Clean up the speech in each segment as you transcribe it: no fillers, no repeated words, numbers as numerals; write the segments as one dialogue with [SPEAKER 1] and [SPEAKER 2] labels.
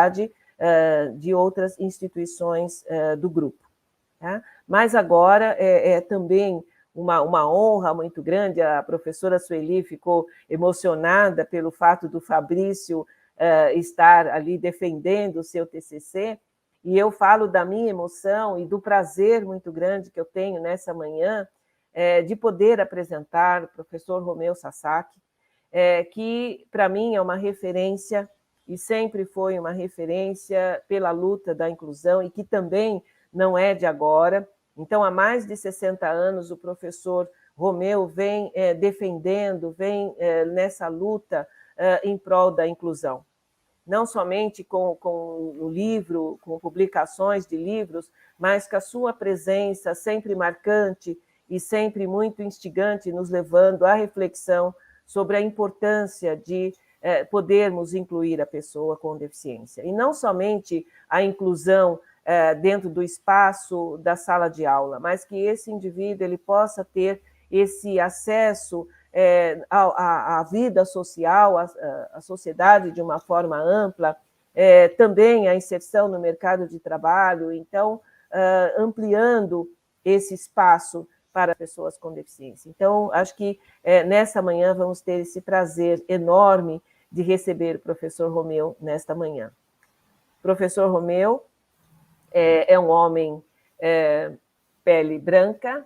[SPEAKER 1] diversidade de outras instituições do grupo. Tá? Mas agora é também uma honra muito grande, a professora Sueli ficou emocionada pelo fato do Fabrício estar ali defendendo o seu TCC, e eu falo da minha emoção e do prazer muito grande que eu tenho nessa manhã de poder apresentar o professor Romeu Sasaki, que para mim é uma referência e sempre foi uma referência pela luta da inclusão e que também não é de agora. Então, há mais de 60 anos, o professor Romeu vem defendendo, vem nessa luta em prol da inclusão. Não somente com o livro, com publicações de livros, mas com a sua presença sempre marcante e sempre muito instigante, nos levando à reflexão sobre a importância de podermos incluir a pessoa com deficiência. E não somente a inclusão dentro do espaço da sala de aula, mas que esse indivíduo ele possa ter esse acesso à vida social, à sociedade de uma forma ampla, também a inserção no mercado de trabalho, então, ampliando esse espaço para pessoas com deficiência. Então, acho que nessa manhã vamos ter esse prazer enorme de receber o professor Romeu nesta manhã. O professor Romeu é um homem pele branca,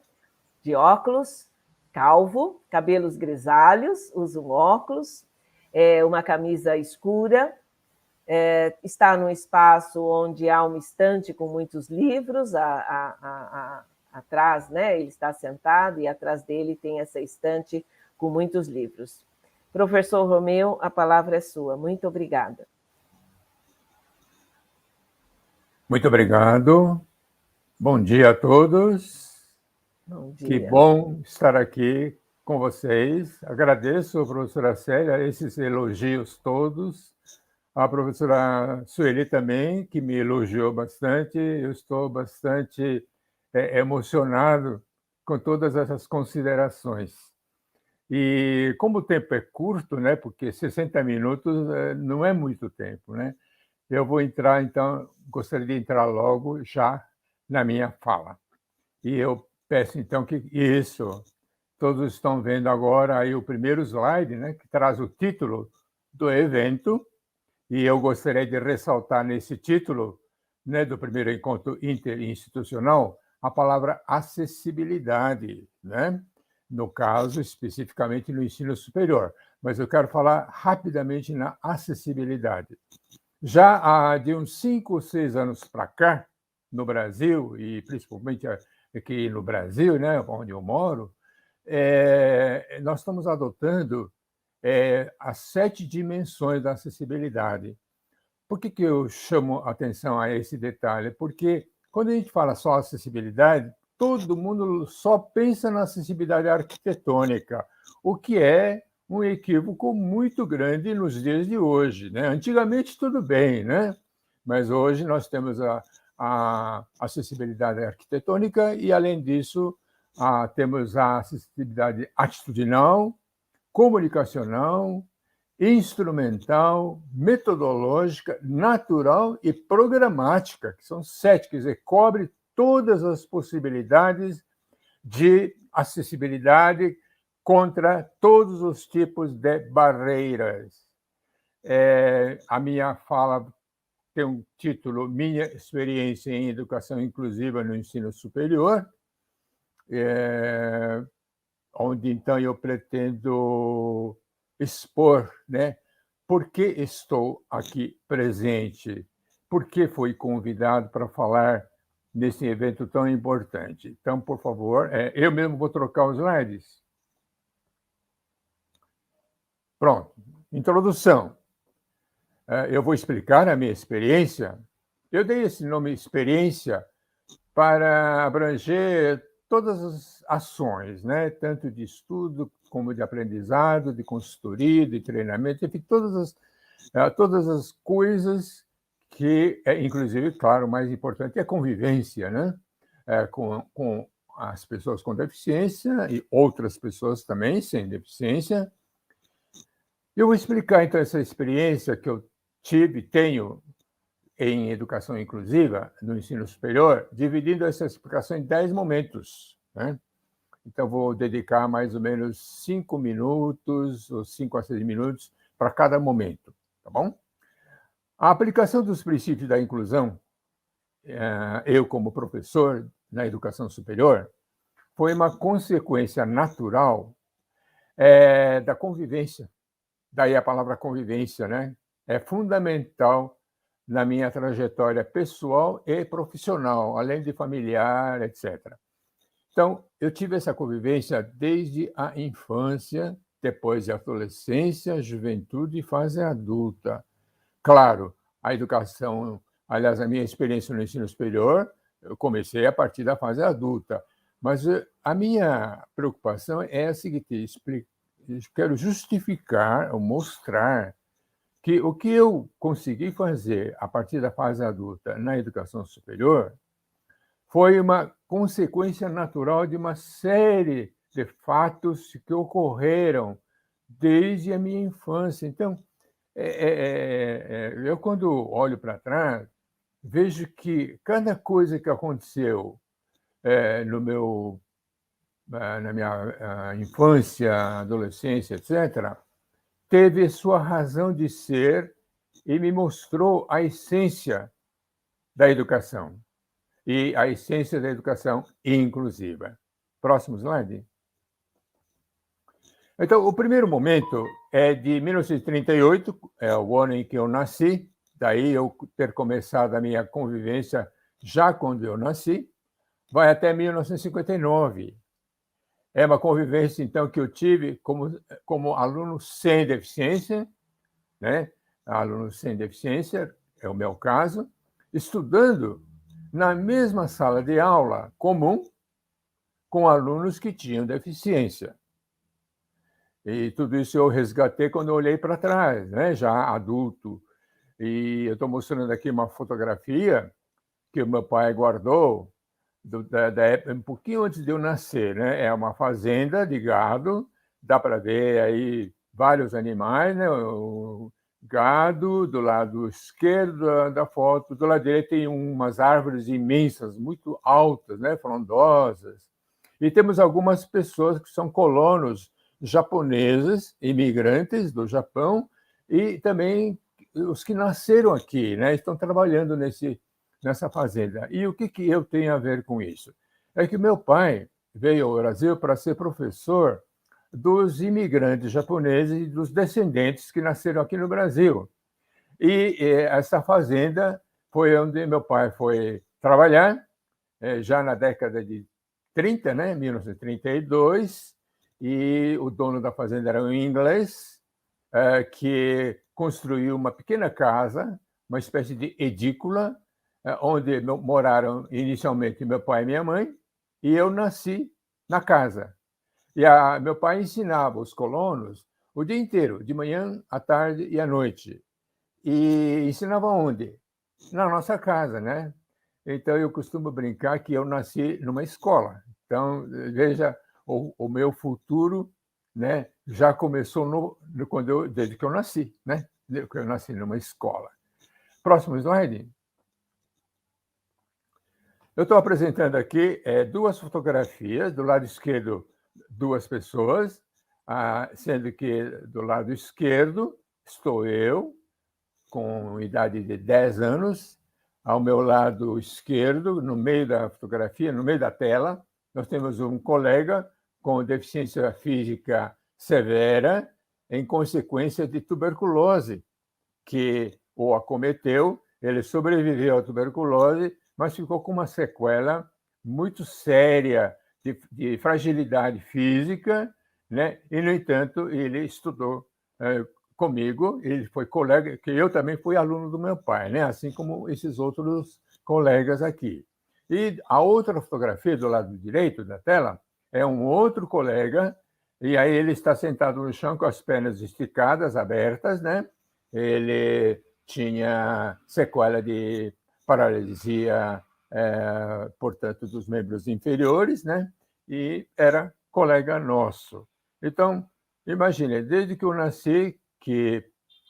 [SPEAKER 1] de óculos, calvo, cabelos grisalhos, usa um óculos, uma camisa escura, está num espaço onde há uma estante com muitos livros, atrás, né? Ele está sentado e atrás dele tem essa estante com muitos livros. Professor Romeu, a palavra é sua. Muito obrigada.
[SPEAKER 2] Muito obrigado. Bom dia a todos.
[SPEAKER 1] Bom dia.
[SPEAKER 2] Que bom estar aqui com vocês. Agradeço, professora Célia, esses elogios todos. A professora Sueli também, que me elogiou bastante. Eu estou bastante emocionado com todas essas considerações. E como o tempo é curto, né, porque 60 minutos não é muito tempo, né? Eu vou entrar, então, gostaria de entrar logo já na minha fala. E eu peço, então, que isso, todos estão vendo agora aí o primeiro slide, né, que traz o título do evento, e eu gostaria de ressaltar nesse título, né, do primeiro encontro interinstitucional, a palavra acessibilidade, né? No caso, especificamente no ensino superior. Mas eu quero falar rapidamente na acessibilidade. Já há de uns 5 ou 6 anos para cá, no Brasil, e principalmente aqui no Brasil, né, onde eu moro, nós estamos adotando as 7 dimensões da acessibilidade. Por que eu chamo atenção a esse detalhe? Porque quando a gente fala só acessibilidade, todo mundo só pensa na acessibilidade arquitetônica, o que é um equívoco muito grande nos dias de hoje, né? Antigamente tudo bem, né? Mas hoje nós temos a acessibilidade arquitetônica e, além disso, temos a acessibilidade atitudinal, comunicacional, instrumental, metodológica, natural e programática, que são 7, quer dizer, cobre todas as possibilidades de acessibilidade contra todos os tipos de barreiras. A minha fala tem um título, Minha Experiência em Educação Inclusiva no Ensino Superior, onde, então, eu pretendo expor, né, por que estou aqui presente, por que fui convidado para falar nesse evento tão importante. Então, por favor, eu mesmo vou trocar os slides. Pronto, introdução. Eu vou explicar a minha experiência. Eu dei esse nome experiência para abranger todas as ações, né? Tanto de estudo como de aprendizado, de consultoria, de treinamento, enfim, todas as coisas que, inclusive, claro, o mais importante é a convivência, né? Com as pessoas com deficiência e outras pessoas também sem deficiência. Eu vou explicar, então, essa experiência que eu tenho em educação inclusiva, no ensino superior, dividindo essa explicação em 10 momentos, né? Então, vou dedicar mais ou menos 5 minutos, ou 5 a 6 minutos, para cada momento, tá bom? A aplicação dos princípios da inclusão, eu como professor na educação superior, foi uma consequência natural da convivência. Daí a palavra convivência, né? É fundamental na minha trajetória pessoal e profissional, além de familiar, etc. Então, eu tive essa convivência desde a infância, depois de adolescência, juventude e fase adulta. Claro, a educação, aliás, a minha experiência no ensino superior, eu comecei a partir da fase adulta, mas a minha preocupação é a seguinte: quero justificar ou mostrar que o que eu consegui fazer a partir da fase adulta na educação superior foi uma consequência natural de uma série de fatos que ocorreram desde a minha infância. Então, eu, quando olho para trás, vejo que cada coisa que aconteceu na minha infância, adolescência, etc., teve sua razão de ser e me mostrou a essência da educação. E a essência da educação inclusiva. Próximo slide. Então, o primeiro momento é de 1938, é o ano em que eu nasci, daí eu ter começado a minha convivência já quando eu nasci, vai até 1959. É uma convivência, então, que eu tive como aluno sem deficiência, né? Aluno sem deficiência, é o meu caso, estudando na mesma sala de aula comum com alunos que tinham deficiência. E tudo isso eu resgatei quando eu olhei para trás, né? Já adulto. E eu estou mostrando aqui uma fotografia que o meu pai guardou da época, um pouquinho antes de eu nascer, né? É uma fazenda de gado, dá para ver aí vários animais, né? O gado do lado esquerdo da foto, do lado direito tem umas árvores imensas, muito altas, né? Frondosas. E temos algumas pessoas que são colonos japoneses, imigrantes do Japão, e também os que nasceram aqui, né? Estão trabalhando nessa fazenda. E o que eu tenho a ver com isso? É que meu pai veio ao Brasil para ser professor dos imigrantes japoneses e dos descendentes que nasceram aqui no Brasil. E essa fazenda foi onde meu pai foi trabalhar, já na década de 30, né, 1932, e o dono da fazenda era um inglês que construiu uma pequena casa, uma espécie de edícula, onde moraram inicialmente meu pai e minha mãe, e eu nasci na casa. E meu pai ensinava os colonos o dia inteiro, de manhã, à tarde e à noite. E ensinava onde? Na nossa casa, né? Então, eu costumo brincar que eu nasci numa escola. Então, veja, o meu futuro, né, já começou desde que eu nasci, né? Eu nasci numa escola. Próximo slide. Eu estou apresentando aqui duas fotografias. Do lado esquerdo, duas pessoas, sendo que do lado esquerdo estou eu, com idade de 10 anos. Ao meu lado esquerdo, no meio da fotografia, no meio da tela, nós temos um colega com deficiência física severa em consequência de tuberculose, que o acometeu. Ele sobreviveu à tuberculose, mas ficou com uma sequela muito séria de fragilidade física, né? E, no entanto, ele estudou comigo, ele foi colega, que eu também fui aluno do meu pai, né? Assim como esses outros colegas aqui. E a outra fotografia do lado direito da tela é um outro colega, e aí ele está sentado no chão com as pernas esticadas, abertas, né? Ele tinha sequela de paralisia, portanto, dos membros inferiores, né? E era colega nosso. Então, imagine, desde que eu nasci, que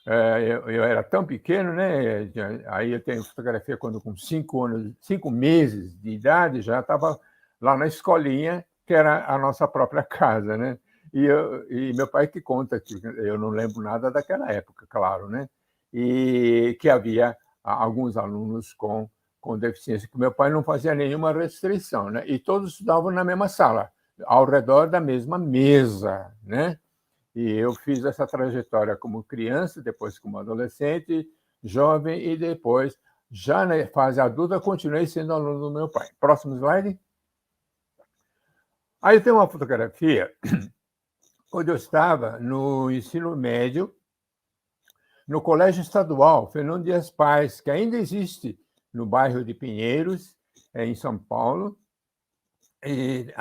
[SPEAKER 2] eu era tão pequeno, né? Aí eu tenho fotografia quando com 5 meses de idade, já estava lá na escolinha, que era a nossa própria casa, né? E meu pai que conta, que eu não lembro nada daquela época, claro, né? E que havia alguns alunos com deficiência, que meu pai não fazia nenhuma restrição, né? E todos estudavam na mesma sala, ao redor da mesma mesa, né? E eu fiz essa trajetória como criança, depois como adolescente, jovem e depois, já na fase adulta, continuei sendo aluno do meu pai. Próximo slide. Aí tem uma fotografia onde eu estava no ensino médio, no Colégio Estadual Fernão Dias Pais, que ainda existe no bairro de Pinheiros, em São Paulo. E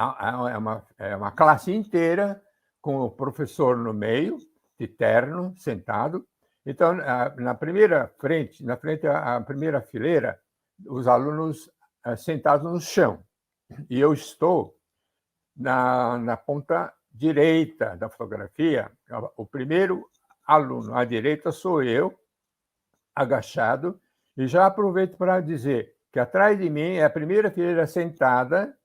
[SPEAKER 2] é uma classe inteira com o professor no meio, de terno, sentado. Então, na primeira frente, a primeira fileira, os alunos sentados no chão. E eu estou na ponta direita da fotografia. O primeiro aluno à direita sou eu, agachado, e já aproveito para dizer que atrás de mim é a primeira fileira sentada,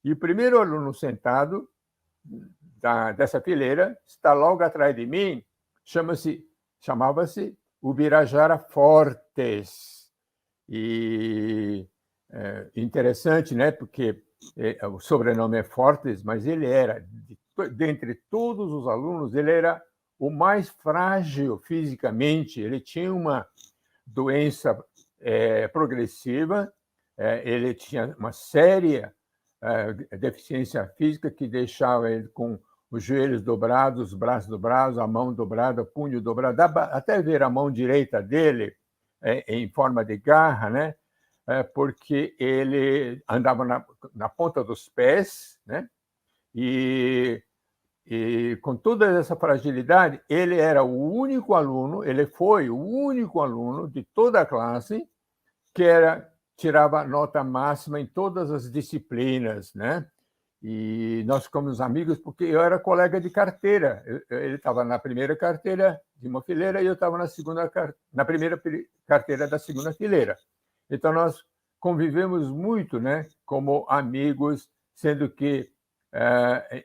[SPEAKER 2] e o primeiro aluno sentado dessa fileira está logo atrás de mim, chamava-se Ubirajara Fortes. E interessante, né? Porque o sobrenome é Fortes, mas ele era, dentre todos os alunos, ele era o mais frágil fisicamente. Ele tinha uma doença progressiva, ele tinha uma séria deficiência física que deixava ele com os joelhos dobrados, os braços dobrados, a mão dobrada, o punho dobrado. Dá até ver a mão direita dele em forma de garra, né? Porque ele andava na ponta dos pés, né? E com toda essa fragilidade, ele era o único aluno, ele foi o único aluno de toda a classe que tirava nota máxima em todas as disciplinas, né? E nós ficamos amigos porque eu era colega de carteira. Ele estava na primeira carteira de uma fileira e eu estava na primeira carteira da segunda fileira. Então nós convivemos muito, né? Como amigos, sendo que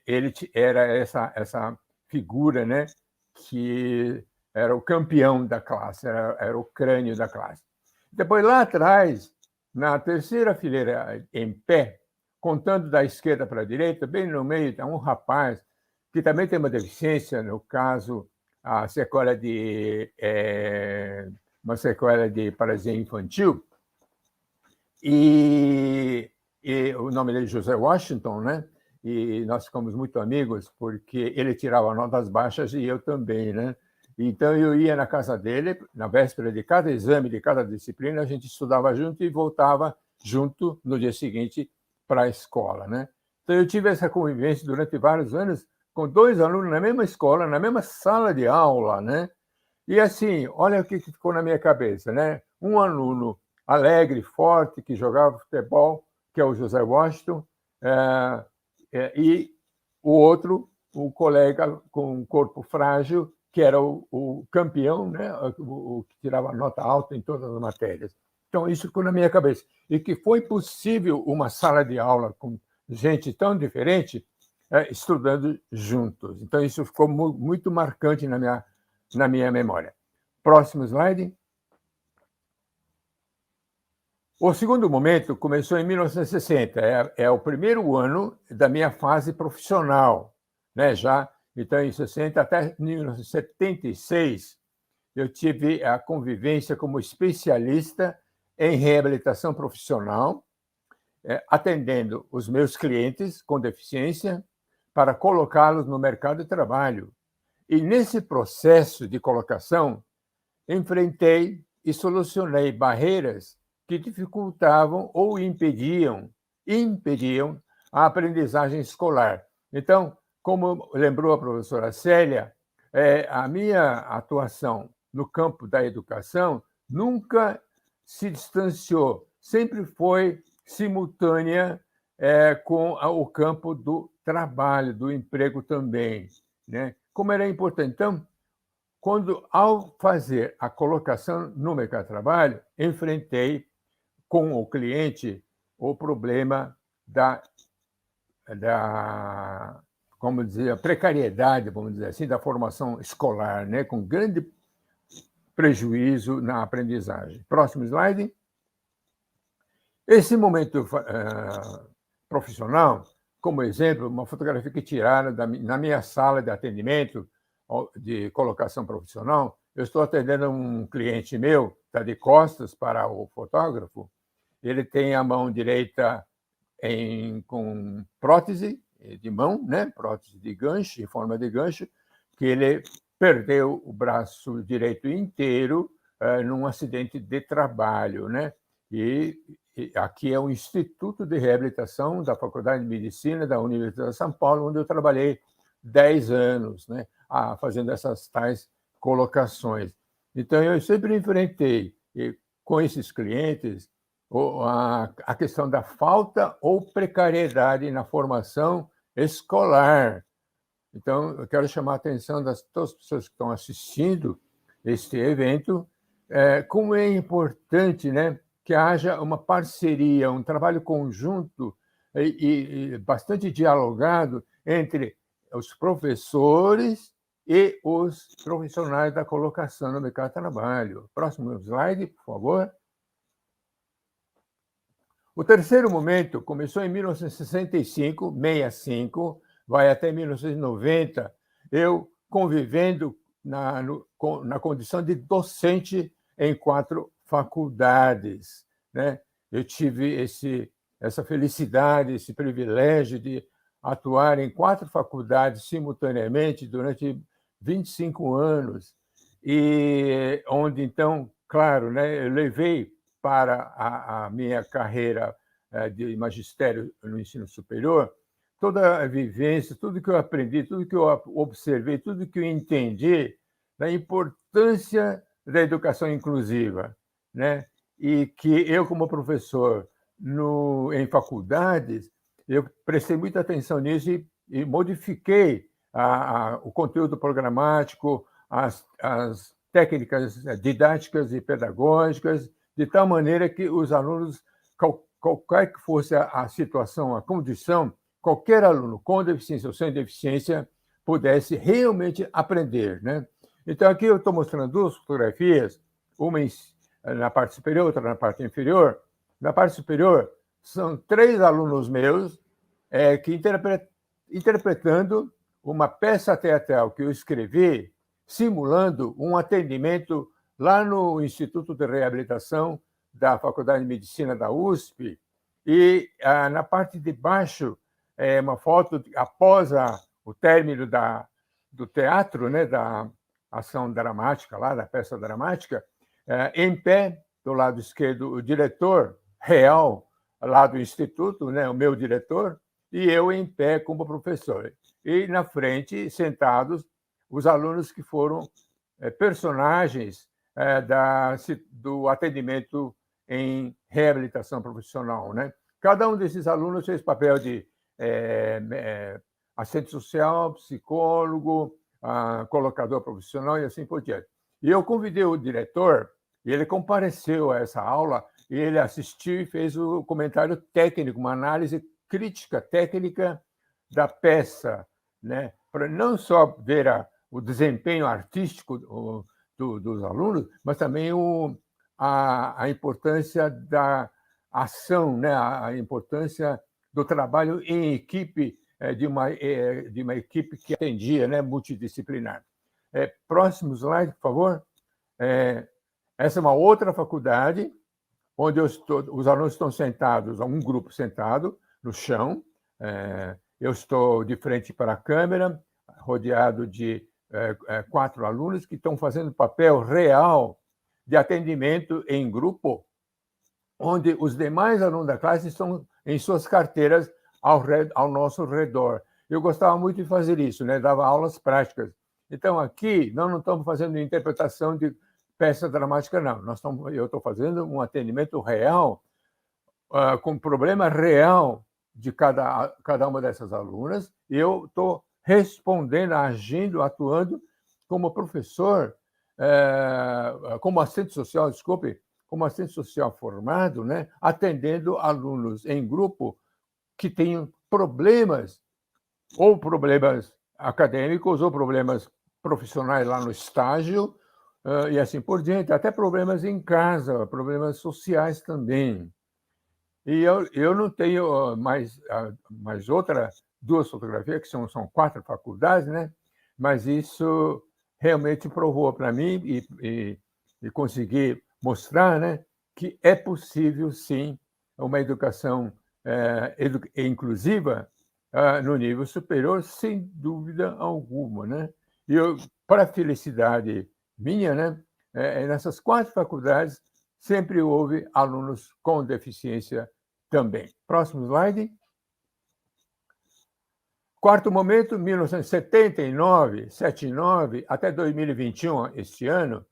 [SPEAKER 2] ele era essa figura, né? Que era o campeão da classe, era o crânio da classe. Depois, lá atrás, na terceira fileira em pé, contando da esquerda para a direita, bem no meio, está um rapaz que também tem uma deficiência, no caso, uma sequela de paralisia infantil, e o nome dele é José Washington, né? E nós ficamos muito amigos porque ele tirava notas baixas e eu também, né? Então, eu ia na casa dele, na véspera de cada exame, de cada disciplina, a gente estudava junto e voltava junto no dia seguinte para a escola, né? Então, eu tive essa convivência durante vários anos com 2 alunos na mesma escola, na mesma sala de aula, né? E assim, olha o que ficou na minha cabeça, né? Um aluno alegre, forte, que jogava futebol, que é o José Washington, e o outro, o colega com um corpo frágil, que era o campeão, né? O que tirava nota alta em todas as matérias. Então, isso ficou na minha cabeça. E que foi possível uma sala de aula com gente tão diferente estudando juntos. Então, isso ficou muito marcante na minha memória. Próximo slide. O segundo momento começou em 1960, é o primeiro ano da minha fase profissional, né? Já então em 60 até 1976 eu tive a convivência como especialista em reabilitação profissional, atendendo os meus clientes com deficiência para colocá-los no mercado de trabalho. E nesse processo de colocação, enfrentei e solucionei barreiras que dificultavam ou impediam a aprendizagem escolar. Então, como lembrou a professora Célia, a minha atuação no campo da educação nunca se distanciou, sempre foi simultânea com o campo do trabalho, do emprego também, né? Como era importante. Então, quando, ao fazer a colocação no mercado de trabalho, enfrentei com o cliente o problema da como dizer, a precariedade, vamos dizer assim, da formação escolar, né, com grande prejuízo na aprendizagem. Próximo slide. Esse momento profissional, como exemplo, uma fotografia que tiraram na minha sala de atendimento, de colocação profissional. Eu estou atendendo um cliente meu, está de costas para o fotógrafo, ele tem a mão direita com prótese de mão, né? Prótese de gancho, em forma de gancho, que ele perdeu o braço direito inteiro num acidente de trabalho, né? E aqui é o Instituto de Reabilitação da Faculdade de Medicina da Universidade de São Paulo, onde eu trabalhei 10 anos, né? Fazendo essas tais colocações. Então, eu sempre enfrentei com esses clientes a questão da falta ou precariedade na formação escolar. Então, eu quero chamar a atenção das todas as pessoas que estão assistindo este evento, como é importante, né, que haja uma parceria, um trabalho conjunto e bastante dialogado entre os professores e os profissionais da colocação no mercado de trabalho. Próximo slide, por favor. O terceiro momento começou em 1965, 65, vai até 1990, eu convivendo na condição de docente em 4 faculdades, né? Eu tive essa felicidade, esse privilégio de atuar em 4 faculdades simultaneamente durante 25 anos, e onde, então, claro, né, eu levei para a minha carreira de magistério no ensino superior, toda a vivência, tudo que eu aprendi, tudo que eu observei, tudo que eu entendi da importância da educação inclusiva, né? E que eu, como professor em faculdades, eu prestei muita atenção nisso e modifiquei o conteúdo programático, as técnicas didáticas e pedagógicas, de tal maneira que os alunos, qualquer que fosse a situação, a condição, qualquer aluno com deficiência ou sem deficiência pudesse realmente aprender, né? Então, aqui eu estou mostrando 2 fotografias, uma na parte superior, outra na parte inferior. Na parte superior, são 3 alunos meus que interpretando uma peça teatral que eu escrevi, simulando um atendimento lá no Instituto de Reabilitação da Faculdade de Medicina da USP, e na parte de baixo é uma foto após o término do teatro, né, da ação dramática, lá da peça dramática, em pé, do lado esquerdo, o diretor real lá do Instituto, né, o meu diretor, e eu em pé como professor. E na frente, sentados, os alunos que foram personagens do atendimento em reabilitação profissional, né? Cada um desses alunos fez papel de assistente social, psicólogo, colocador profissional e assim por diante. E eu convidei o diretor, e ele compareceu a essa aula, e ele assistiu e fez o comentário técnico, uma análise crítica técnica da peça, né? Para não só ver o desempenho artístico dos alunos, mas também a importância da ação, né? A importância do trabalho em equipe, de uma equipe que atendia, né? Multidisciplinar. Próximo slide, por favor. Essa é uma outra faculdade, onde os alunos estão sentados, um grupo sentado no chão. Eu estou de frente para a câmera, rodeado de 4 alunos que estão fazendo papel real de atendimento em grupo, onde os demais alunos da classe estão em suas carteiras ao nosso redor. Eu gostava muito de fazer isso, né? Dava aulas práticas. Então, aqui, nós não estamos fazendo interpretação de peça dramática, não. Eu estou fazendo um atendimento real, com problema real de cada uma dessas alunas, e eu estou respondendo, agindo, atuando como professor, como assistente social, desculpe, como assistente social formado, né, atendendo alunos em grupo que têm problemas, ou problemas acadêmicos, ou problemas profissionais lá no estágio, e assim por diante, até problemas em casa, problemas sociais também. E eu não tenho mais duas fotografias, que são 4 faculdades, né? Mas isso realmente provou para mim e consegui mostrar, né, que é possível, sim, uma educação inclusiva no nível superior, sem dúvida alguma, né? E para a felicidade minha, né, nessas 4 faculdades, sempre houve alunos com deficiência também. Próximo slide. Quarto momento, 1979, 79 até 2021, este ano,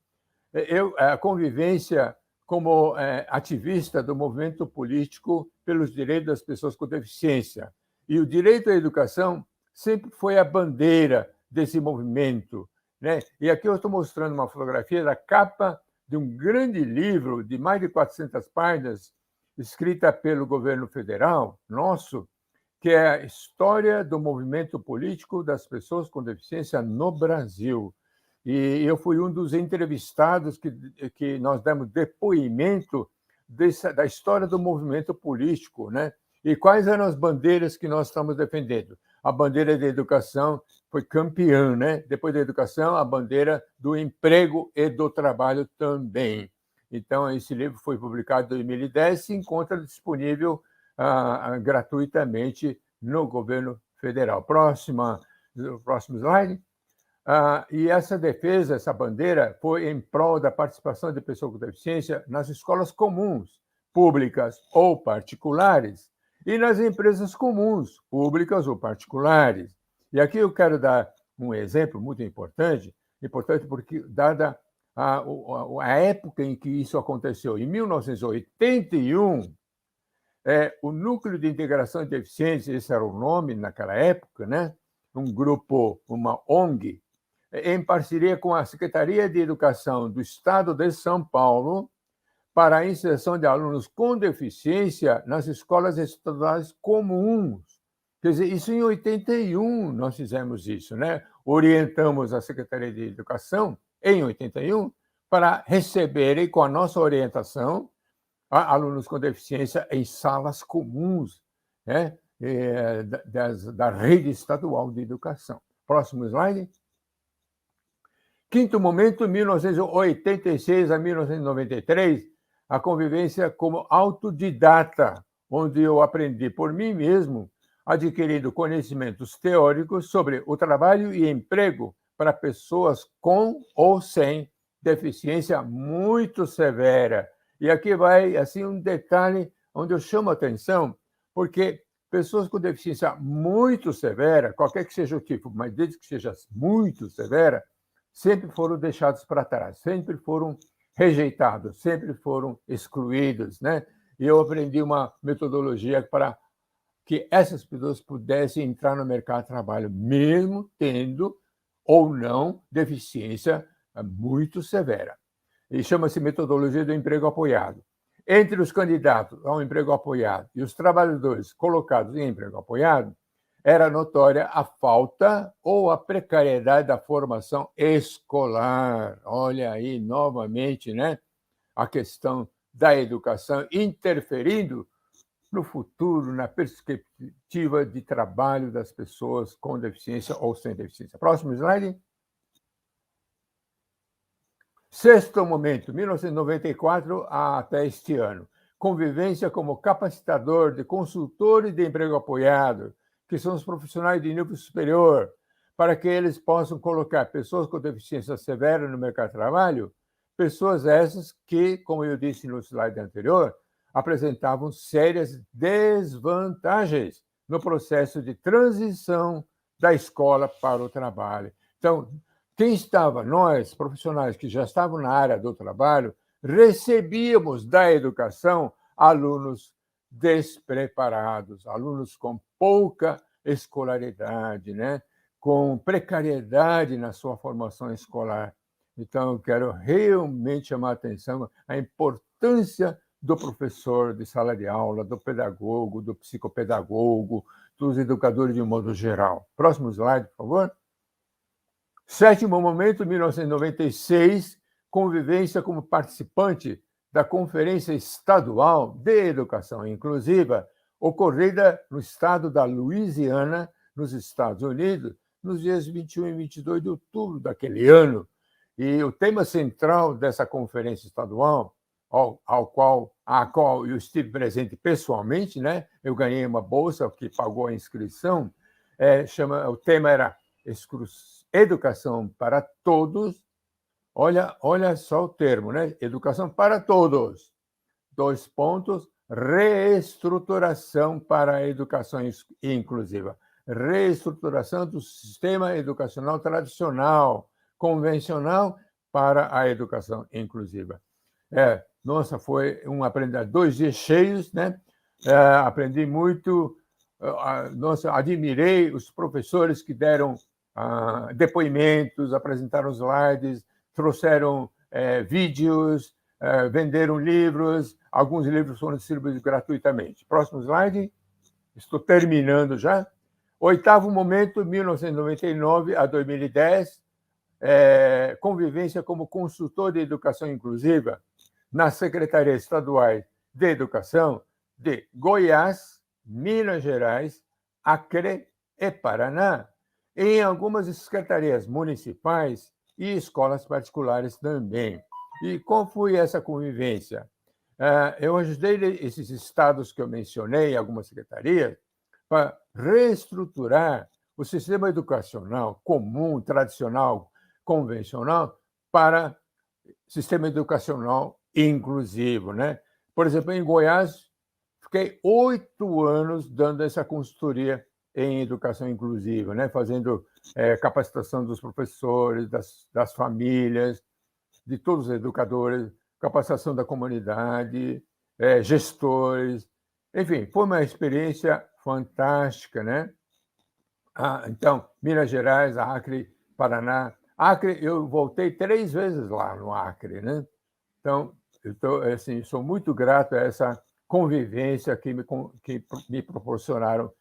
[SPEAKER 2] a convivência como ativista do movimento político pelos direitos das pessoas com deficiência. E o direito à educação sempre foi a bandeira desse movimento, né? E aqui eu estou mostrando uma fotografia da capa de um grande livro de mais de 400 páginas, escrita pelo governo federal, nosso, que é a História do Movimento Político das Pessoas com Deficiência no Brasil. E eu fui um dos entrevistados que nós demos depoimento da história do movimento político, né? E quais eram as bandeiras que nós estamos defendendo? A bandeira da educação foi campeã, né? Depois da educação, a bandeira do emprego e do trabalho também. Então, esse livro foi publicado em 2010 e se encontra disponível gratuitamente no governo federal. Próximo slide. E essa defesa, essa bandeira, foi em prol da participação de pessoas com deficiência nas escolas comuns, públicas ou particulares, e nas empresas comuns, públicas ou particulares. E aqui eu quero dar um exemplo muito importante porque, dada a época em que isso aconteceu, em 1981, o Núcleo de Integração de Deficientes, esse era o nome naquela época, né? Um grupo, uma ONG, em parceria com a Secretaria de Educação do Estado de São Paulo, para a inserção de alunos com deficiência nas escolas estaduais comuns. Quer dizer, isso em 81 nós fizemos isso, né? Orientamos a Secretaria de Educação, em 81, para receberem, com a nossa orientação, alunos com deficiência em salas comuns, né? Da rede estadual de educação. Próximo slide. Quinto momento, 1986 a 1993, a convivência como autodidata, onde eu aprendi por mim mesmo, adquirindo conhecimentos teóricos sobre o trabalho e emprego para pessoas com ou sem deficiência muito severa. E aqui vai assim um detalhe onde eu chamo a atenção, porque pessoas com deficiência muito severa, qualquer que seja o tipo, mas desde que seja muito severa, sempre foram deixados para trás, sempre foram rejeitados, sempre foram excluídos, né? E eu aprendi uma metodologia para que essas pessoas pudessem entrar no mercado de trabalho, mesmo tendo ou não deficiência muito severa. E chama-se metodologia do emprego apoiado. Entre os candidatos ao emprego apoiado e os trabalhadores colocados em emprego apoiado, era notória a falta ou a precariedade da formação escolar. Olha aí, novamente, né? A questão da educação interferindo no futuro, na perspectiva de trabalho das pessoas com deficiência ou sem deficiência. Próximo slide. Sexto momento, 1994 até este ano. Convivência como capacitador de consultores de emprego apoiado, que são os profissionais de nível superior, para que eles possam colocar pessoas com deficiência severa no mercado de trabalho, pessoas essas que, como eu disse no slide anterior, apresentavam sérias desvantagens no processo de transição da escola para o trabalho. Então, quem estava, nós, profissionais que já estavam na área do trabalho, recebíamos da educação alunos despreparados, alunos com pouca escolaridade, né? com precariedade na sua formação escolar. Então, eu quero realmente chamar a atenção à importância do professor de sala de aula, do pedagogo, do psicopedagogo, dos educadores de um modo geral. Próximo slide, por favor. Sétimo momento, 1996, convivência como participante da Conferência Estadual de Educação Inclusiva, ocorrida no estado da Louisiana, nos Estados Unidos, nos dias 21 e 22 de outubro daquele ano. E o tema central dessa conferência estadual, à qual eu estive presente pessoalmente, né? Eu ganhei uma bolsa que pagou a inscrição, o tema era Educação para Todos. Olha só o termo, né? Educação para todos. 2 pontos, reestruturação para a educação inclusiva. Reestruturação do sistema educacional tradicional, convencional, para a educação inclusiva. Nossa, foi um aprendizado, 2 dias cheios, né? Aprendi muito. Nossa, admirei os professores que deram depoimentos, apresentaram slides, trouxeram vídeos, venderam livros, alguns livros foram distribuídos gratuitamente. Próximo slide. Estou terminando já. 8º momento, 1999 a 2010, convivência como consultor de educação inclusiva nas secretarias estaduais de educação de Goiás, Minas Gerais, Acre e Paraná, e em algumas secretarias municipais e escolas particulares também. E qual foi essa convivência? Eu ajudei esses estados que eu mencionei, algumas secretarias, para reestruturar o sistema educacional comum, tradicional, convencional, para sistema educacional inclusivo, né? Por exemplo, em Goiás, fiquei 8 anos dando essa consultoria em educação inclusiva, né? Fazendo capacitação dos professores, das famílias, de todos os educadores, capacitação da comunidade, gestores. Enfim, foi uma experiência fantástica, né? Então, Minas Gerais, Acre, Paraná. Acre, eu voltei 3 vezes lá no Acre, né? Então, sou muito grato a essa convivência que me proporcionaram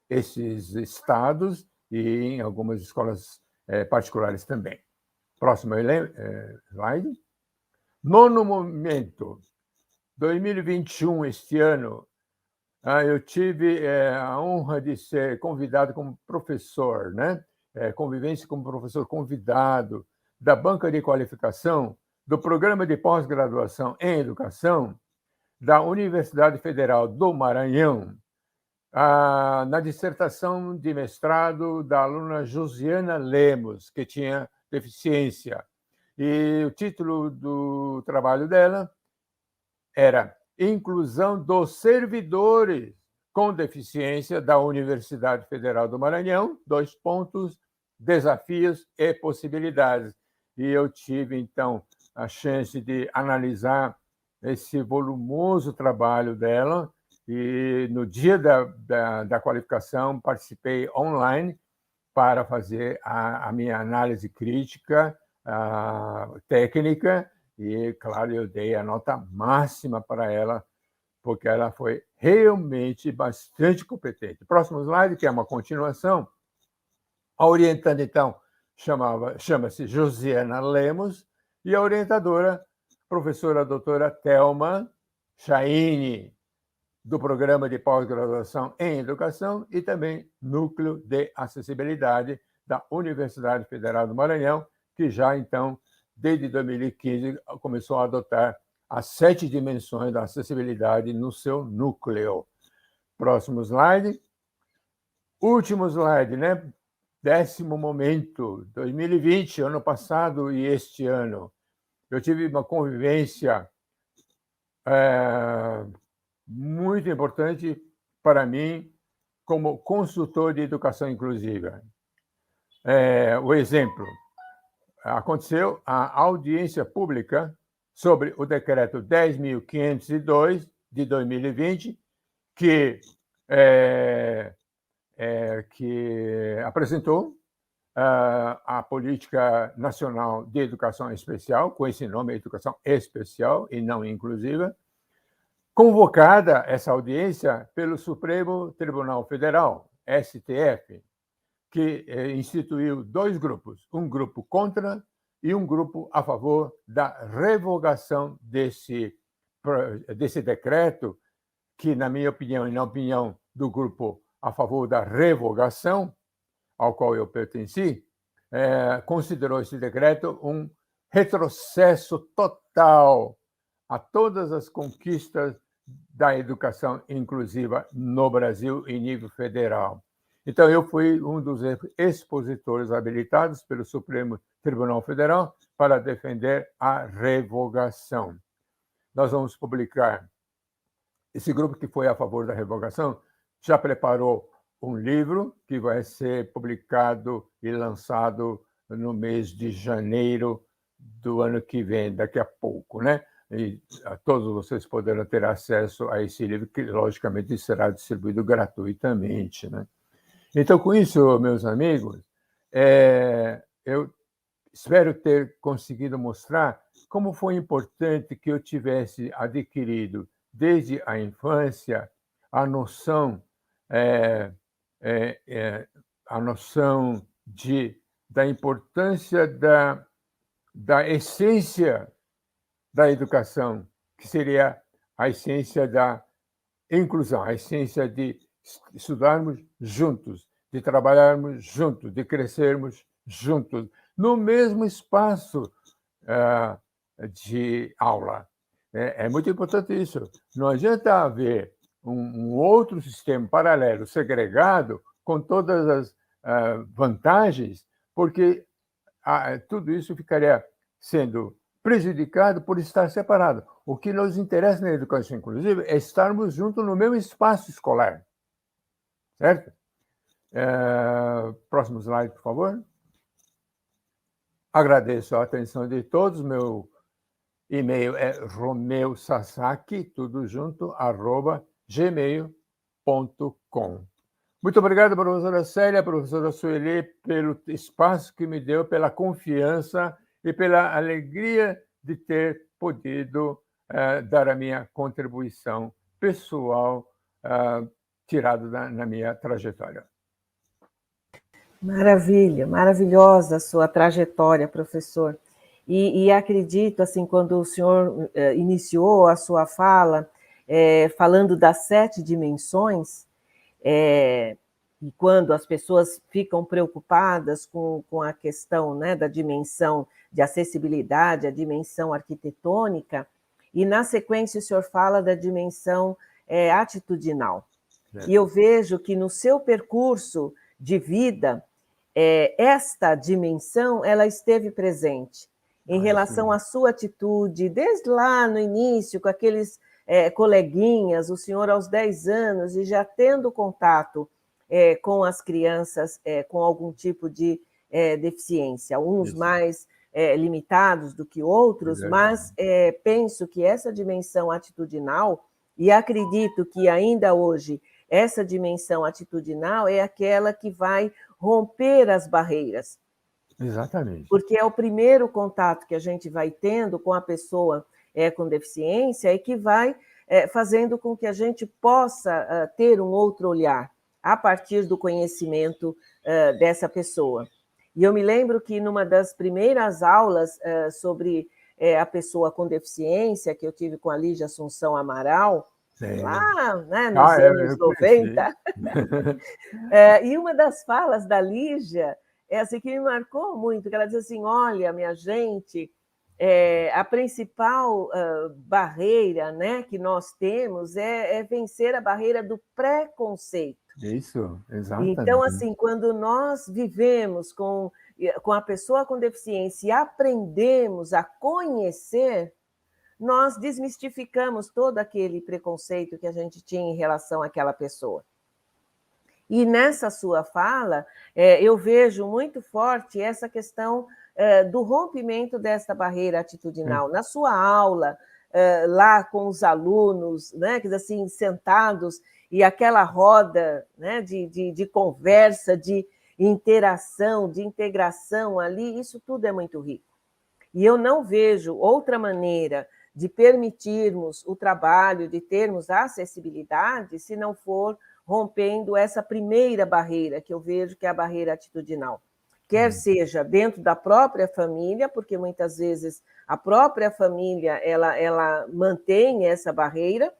[SPEAKER 2] esses estados e em algumas escolas particulares também. Próximo slide. 9º momento, 2021, este ano, eu tive a honra de ser convidado como professor, né? Convivência como professor convidado da banca de qualificação do Programa de Pós-Graduação em Educação da Universidade Federal do Maranhão, na dissertação de mestrado da aluna Josiana Lemos, que tinha deficiência. E o título do trabalho dela era Inclusão dos servidores com deficiência da Universidade Federal do Maranhão, 2 pontos, desafios e possibilidades. E eu tive, então, a chance de analisar esse volumoso trabalho dela, e no dia da qualificação participei online para fazer a minha análise crítica, técnica, e, claro, eu dei a nota máxima para ela, porque ela foi realmente bastante competente. Próximo slide, que é uma continuação. A orientanda, então, chama-se Josiana Lemos, e a orientadora, professora doutora Thelma Chaine, do Programa de Pós-Graduação em Educação e também Núcleo de Acessibilidade da Universidade Federal do Maranhão, que já, então, desde 2015, começou a adotar as 7 dimensões da acessibilidade no seu núcleo. Próximo slide. Último slide, né? 10º momento, 2020, ano passado e este ano. Eu tive uma convivência muito importante para mim como consultor de educação inclusiva. O exemplo, aconteceu a audiência pública sobre o decreto 10.502 de 2020, que apresentou a Política Nacional de Educação Especial, com esse nome, Educação Especial e não inclusiva, convocada essa audiência pelo Supremo Tribunal Federal, STF, que instituiu 2 grupos, um grupo contra e um grupo a favor da revogação desse decreto, que, na minha opinião e na opinião do grupo a favor da revogação, ao qual eu pertenci, considerou esse decreto um retrocesso total a todas as conquistas da educação inclusiva no Brasil em nível federal. Então, eu fui um dos expositores habilitados pelo Supremo Tribunal Federal para defender a revogação. Nós vamos publicar. Esse grupo que foi a favor da revogação já preparou um livro que vai ser publicado e lançado no mês de janeiro do ano que vem, daqui a pouco, né? E todos vocês poderão ter acesso a esse livro, que, logicamente, será distribuído gratuitamente, né? Então, com isso, meus amigos, eu espero ter conseguido mostrar como foi importante que eu tivesse adquirido, desde a infância, a noção da importância da essência da educação, que seria a essência da inclusão, a essência de estudarmos juntos, de trabalharmos juntos, de crescermos juntos, no mesmo espaço de aula. É muito importante isso. Não adianta haver um outro sistema paralelo, segregado, com todas as vantagens, porque tudo isso ficaria sendo prejudicado por estar separado. O que nos interessa na educação inclusiva é estarmos juntos no mesmo espaço escolar. Certo? Próximo slide, por favor. Agradeço a atenção de todos. Meu e-mail é romeosasaki, tudo junto, @gmail.com. Muito obrigado, professora Célia, professora Sueli, pelo espaço que me deu, pela confiança e pela alegria de ter podido dar a minha contribuição pessoal tirada na minha trajetória.
[SPEAKER 1] Maravilha, maravilhosa a sua trajetória, professor. E acredito, assim, quando o senhor iniciou a sua fala, falando das 7 dimensões, e quando as pessoas ficam preocupadas com a questão, né, da dimensão de acessibilidade, a dimensão arquitetônica, e na sequência o senhor fala da dimensão atitudinal. E eu vejo que no seu percurso de vida, esta dimensão ela esteve presente em relação à sua atitude, desde lá no início, com aqueles coleguinhas, o senhor aos 10 anos, e já tendo contato com as crianças com algum tipo de deficiência, uns mais limitados do que outros, mas penso que essa dimensão atitudinal, e acredito que ainda hoje essa dimensão atitudinal é aquela que vai romper as barreiras.
[SPEAKER 2] Exatamente.
[SPEAKER 1] Porque é o primeiro contato que a gente vai tendo com a pessoa com deficiência e que vai fazendo com que a gente possa ter um outro olhar a partir do conhecimento dessa pessoa. E eu me lembro que numa das primeiras aulas sobre a pessoa com deficiência, que eu tive com a Lígia Assunção Amaral, lá, né, nos anos 90, e uma das falas da Lígia assim, que me marcou muito, que ela diz assim, olha, minha gente, a principal barreira, né, que nós temos é vencer a barreira do preconceito.
[SPEAKER 2] Isso, exatamente.
[SPEAKER 1] Então, assim, quando nós vivemos com a pessoa com deficiência e aprendemos a conhecer, nós desmistificamos todo aquele preconceito que a gente tinha em relação àquela pessoa. E nessa sua fala, eu vejo muito forte essa questão do rompimento dessa barreira atitudinal. Na sua aula, lá com os alunos, né, assim, sentados, e aquela roda, né, de conversa, interação, de integração ali, isso tudo é muito rico. E eu não vejo outra maneira de permitirmos o trabalho, de termos acessibilidade, se não for rompendo essa primeira barreira, que eu vejo que é a barreira atitudinal. Quer seja dentro da própria família, porque muitas vezes a própria família ela mantém essa barreira,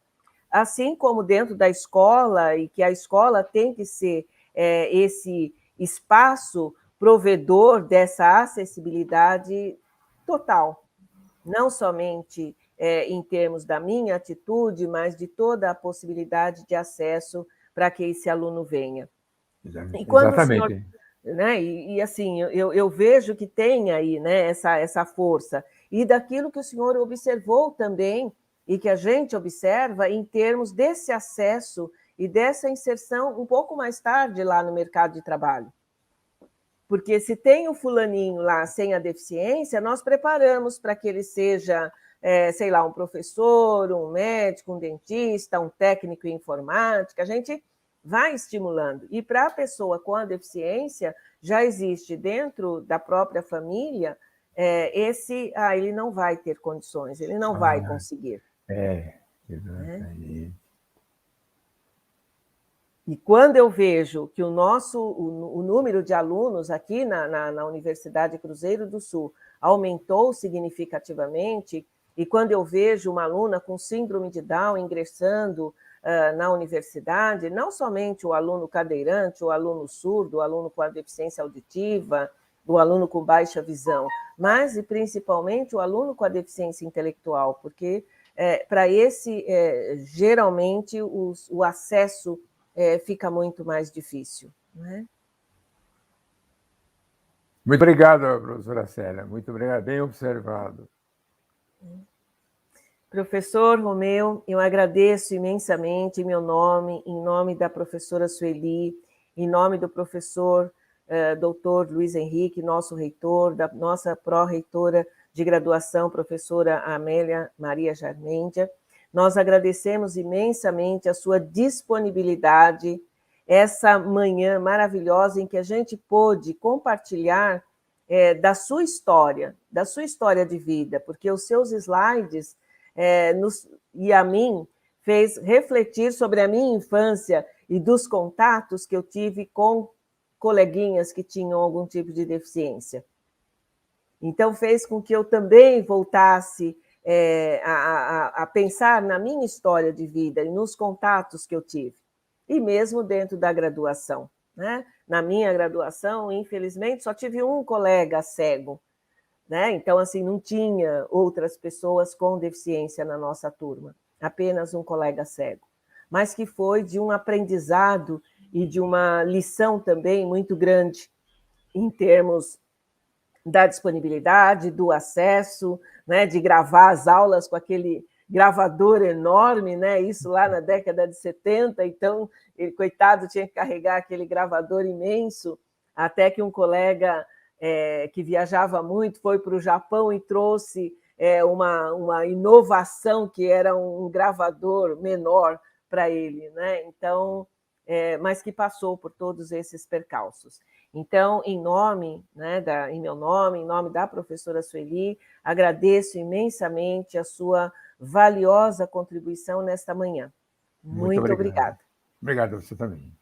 [SPEAKER 1] assim como dentro da escola, e que a escola tem que ser esse espaço provedor dessa acessibilidade total, não somente em termos da minha atitude, mas de toda a possibilidade de acesso para que esse aluno venha. E quando o senhor, né, e assim, eu vejo que tem aí, né, essa força, e daquilo que o senhor observou também, e que a gente observa em termos desse acesso e dessa inserção um pouco mais tarde lá no mercado de trabalho. Porque se tem o fulaninho lá sem a deficiência, nós preparamos para que ele seja, sei lá, um professor, um médico, um dentista, um técnico em informática, a gente vai estimulando. E para a pessoa com a deficiência, já existe dentro da própria família ele não vai ter condições, ele não vai conseguir.
[SPEAKER 2] Exatamente.
[SPEAKER 1] E quando eu vejo que o número de alunos aqui na Universidade Cruzeiro do Sul aumentou significativamente, e quando eu vejo uma aluna com síndrome de Down ingressando na universidade, não somente o aluno cadeirante, o aluno surdo, o aluno com a deficiência auditiva, o aluno com baixa visão, mas e principalmente o aluno com a deficiência intelectual, porque para esse, geralmente, o acesso fica muito mais difícil. Né?
[SPEAKER 2] Muito obrigado, professora Célia. Muito obrigado, bem observado.
[SPEAKER 1] Professor Romeu, eu agradeço imensamente em meu nome, em nome da professora Sueli, em nome do professor doutor Luiz Henrique, nosso reitor, da nossa pró-reitora de graduação, professora Amélia Maria Jarmendia. Nós agradecemos imensamente a sua disponibilidade, essa manhã maravilhosa em que a gente pôde compartilhar da sua história de vida, porque os seus slides e a mim fez refletir sobre a minha infância e dos contatos que eu tive com coleguinhas que tinham algum tipo de deficiência. Então, fez com que eu também voltasse a pensar na minha história de vida e nos contatos que eu tive, e mesmo dentro da graduação. Né? Na minha graduação, infelizmente, só tive um colega cego, né? Então, assim, não tinha outras pessoas com deficiência na nossa turma, apenas um colega cego, mas que foi de um aprendizado e de uma lição também muito grande em termos da disponibilidade, do acesso, né, de gravar as aulas com aquele gravador enorme, né, isso lá na década de 70, então, ele, coitado, tinha que carregar aquele gravador imenso, até que um colega que viajava muito foi para o Japão e trouxe uma inovação que era um gravador menor para ele, né? Então, mas que passou por todos esses percalços. Então, em meu nome, em nome da professora Sueli, agradeço imensamente a sua valiosa contribuição nesta manhã. Muito obrigada.
[SPEAKER 2] Obrigado a você também.